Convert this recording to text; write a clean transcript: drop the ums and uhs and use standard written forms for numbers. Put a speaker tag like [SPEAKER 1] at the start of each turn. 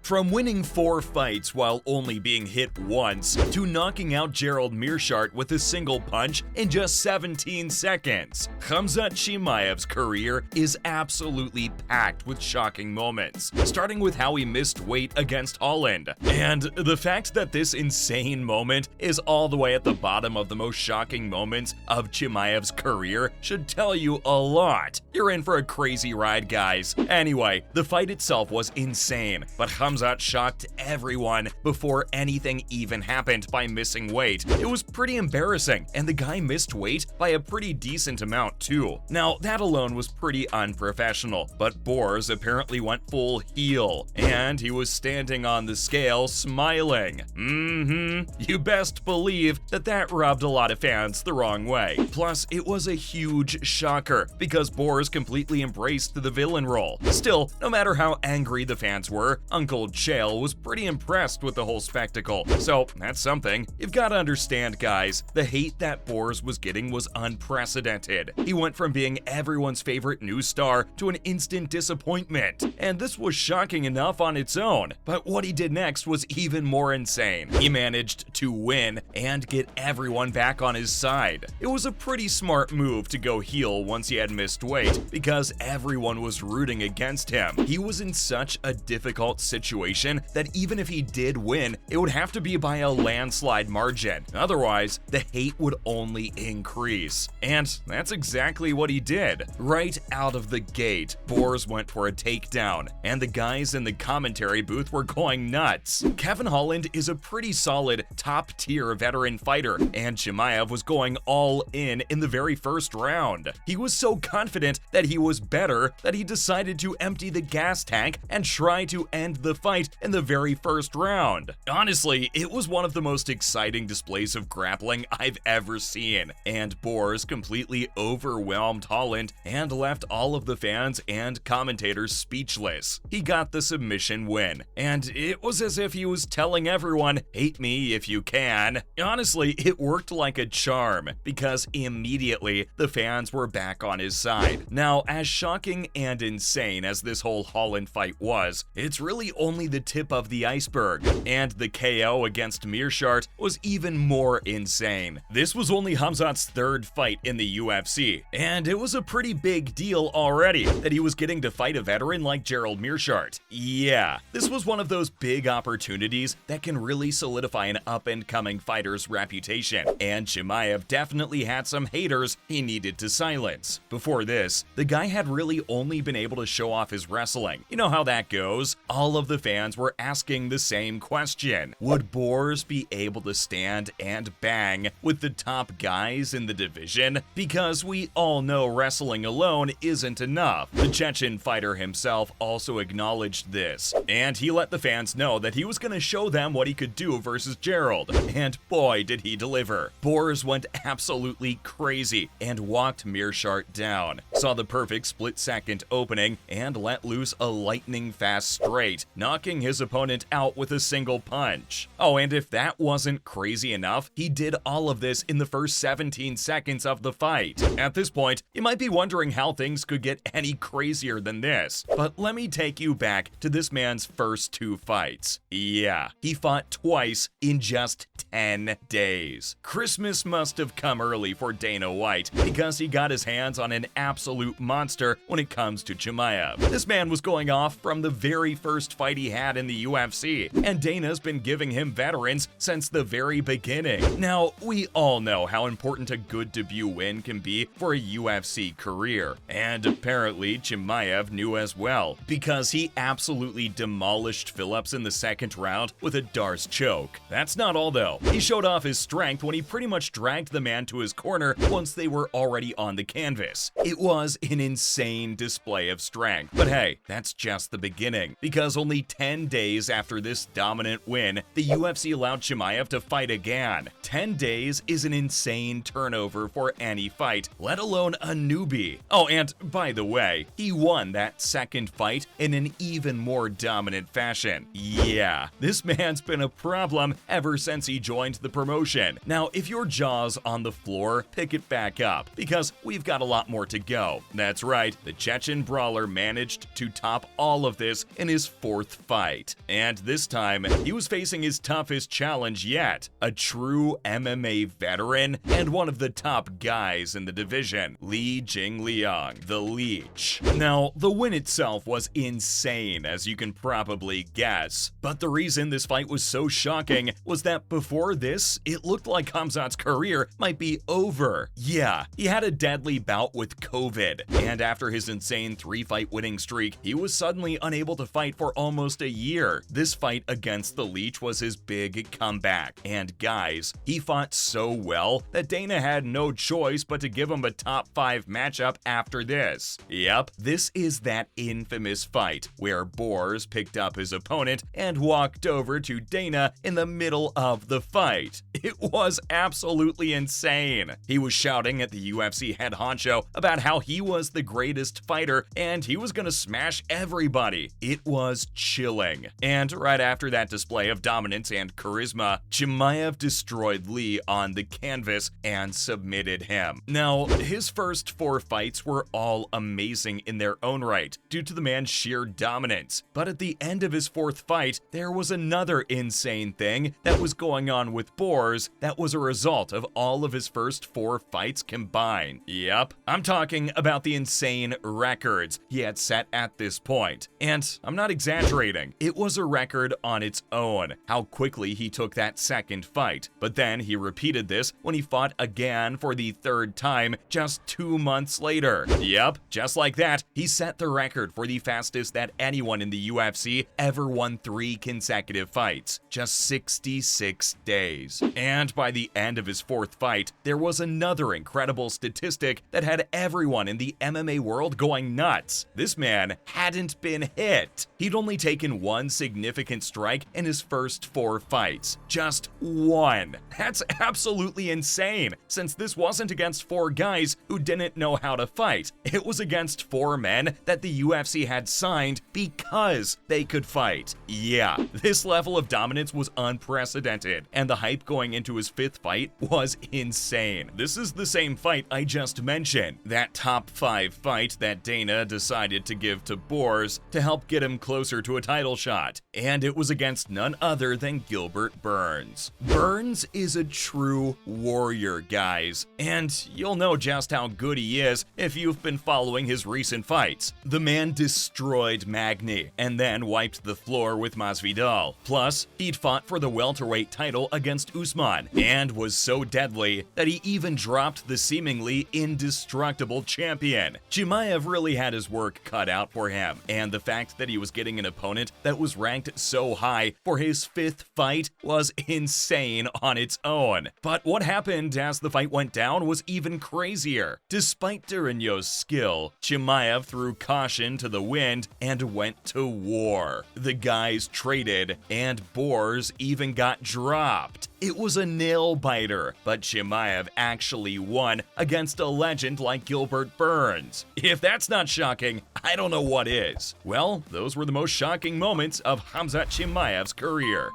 [SPEAKER 1] From winning 4 fights while only being hit once, to knocking out Gerald Meerschaert with a single punch in just 17 seconds, Khamzat Chimaev's career is absolutely packed with shocking moments, starting with how he missed weight against Holland. And the fact that this insane moment is all the way at the bottom of the most shocking moments of Chimaev's career should tell you a lot. You're in for a crazy ride, guys. Anyway, the fight itself was insane, but Khamzat shocked everyone before anything even happened by missing weight. It was pretty embarrassing, and the guy missed weight by a pretty decent amount too. Now, that alone was pretty unprofessional, but Boers apparently went full heel, and he was standing on the scale smiling. You best believe that rubbed a lot of fans the wrong way. Plus, it was a huge shocker, because Boers completely embraced the villain role. Still, no matter how angry the fans were, Uncle Chael was pretty impressed with the whole spectacle. So, that's something. You've got to understand, guys, the hate that Boers was getting was unprecedented. He went from being everyone's favorite new star to an instant disappointment. And this was shocking enough on its own. But what he did next was even more insane. He managed to win and get everyone back on his side. It was a pretty smart move to go heel once he had missed weight, because everyone was rooting against him. He was in such a difficult situation that even if he did win, it would have to be by a landslide margin. Otherwise, the hate would only increase. And that's exactly what he did. Right out of the gate, Boers went for a takedown, and the guys in the commentary booth were going nuts. Kevin Holland is a pretty solid top-tier veteran fighter, and Chimaev was going all in the very first round. He was so confident that he was better that he decided to empty the gas tank and try to end the fight in the very first round. Honestly, it was one of the most exciting displays of grappling I've ever seen, and Boers completely overwhelmed Holland and left all of the fans and commentators speechless. He got the submission win, and it was as if he was telling everyone, "Hate me if you can." Honestly, it worked like a charm, because immediately the fans were back on his side. Now, as shocking and insane as this whole Holland fight was, it's really only the tip of the iceberg, and the KO against Meerschaert was even more insane. This was only Khamzat's 3rd fight in the UFC, and it was a pretty big deal already that he was getting to fight a veteran like Gerald Meerschaert. Yeah, this was one of those big opportunities that can really solidify an up-and-coming fighter's reputation, and Chimaev definitely had some haters he needed to silence. Before this, the guy had really only been able to show off his wrestling. You know how that goes. All of the fans were asking the same question. Would Boers be able to stand and bang with the top guys in the division? Because we all know wrestling alone isn't enough. The Chechen fighter himself also acknowledged this, and he let the fans know that he was going to show them what he could do versus Gerald. And boy, did he deliver. Boers went absolutely crazy and walked Meerschaert down, saw the perfect split-second opening, and let loose a lightning-fast straight, knocking his opponent out with a single punch. Oh, and if that wasn't crazy enough, he did all of this in the first 17 seconds of the fight. At this point, you might be wondering how things could get any crazier than this, but let me take you back to this man's first 2 fights. Yeah, he fought twice in just 10 days. Christmas must have come early for Dana White, because he got his hands on an absolute monster when it comes to Chimaev. This man was going off from the very first fight he had in the UFC, and Dana's been giving him veterans since the very beginning. Now, we all know how important a good debut win can be for a UFC career, and apparently Chimaev knew as well, because he absolutely demolished Phillips in the 2nd round with a Darce choke. That's not all though. He showed off his strength when he pretty much dragged the man to his corner once they were already on the canvas. It was an insane display of strength. But hey, that's just the beginning, because only 10 days after this dominant win, the UFC allowed Chimaev to fight again. 10 days is an insane turnover for any fight, let alone a newbie. Oh, and by the way, he won that 2nd fight in an even more dominant fashion. Yeah, this man's been a problem ever since he joined the promotion. Now, if your jaw's on the floor, pick it back up, because we've got a lot more to go. No, that's right, the Chechen brawler managed to top all of this in his 4th fight. And this time, he was facing his toughest challenge yet, a true MMA veteran and one of the top guys in the division, Li Jingliang, the Leech. Now, the win itself was insane, as you can probably guess, but the reason this fight was so shocking was that before this, it looked like Khamzat's career might be over. Yeah, he had a deadly bout with COVID, and after his insane 3-fight winning streak, he was suddenly unable to fight for almost a year. This fight against the Leech was his big comeback, and guys, he fought so well that Dana had no choice but to give him a top 5 matchup after this. Yep, this is that infamous fight where Boers picked up his opponent and walked over to Dana in the middle of the fight. It was absolutely insane. He was shouting at the UFC head honcho about how he was the greatest fighter and he was gonna smash everybody. It was chilling. And right after that display of dominance and charisma, Chimaev destroyed Lee on the canvas and submitted him. Now, his first 4 fights were all amazing in their own right, due to the man's sheer dominance. But at the end of his 4th fight, there was another insane thing that was going on with Boers that was a result of all of his first 4 fights combined. Yep, I'm talking about the insane records he had set at this point. And I'm not exaggerating, it was a record on its own, how quickly he took that 2nd fight. But then he repeated this when he fought again for the 3rd time just 2 months later. Yep, just like that, he set the record for the fastest that anyone in the UFC ever won 3 consecutive fights, just 66 days. And by the end of his 4th fight, there was another incredible statistic that had everyone in the MMA world going nuts. This man hadn't been hit. He'd only taken 1 significant strike in his first 4 fights. Just 1. That's absolutely insane, since this wasn't against 4 guys who didn't know how to fight. It was against 4 men that the UFC had signed because they could fight. Yeah, this level of dominance was unprecedented, and the hype going into his 5th fight was insane. This is the same fight I just mentioned, that top 5 fight that Dana decided to give to Boers to help get him closer to a title shot, and it was against none other than Gilbert Burns. Burns is a true warrior, guys, and you'll know just how good he is if you've been following his recent fights. The man destroyed Magny and then wiped the floor with Masvidal. Plus, he'd fought for the welterweight title against Usman and was so deadly that he even dropped the seemingly indestructible champion. Chimaev really had his work cut out for him, and the fact that he was getting an opponent that was ranked so high for his 5th fight was insane on its own. But what happened as the fight went down was even crazier. Despite Durinho's skill, Chimaev threw caution to the wind and went to war. The guys traded, and Boers even got dropped. It was a nail-biter, but Chimaev actually won against a legend like Gilbert Burns. If that's not shocking, I don't know what is. Well, those were the most shocking moments of Khamzat Chimaev's career.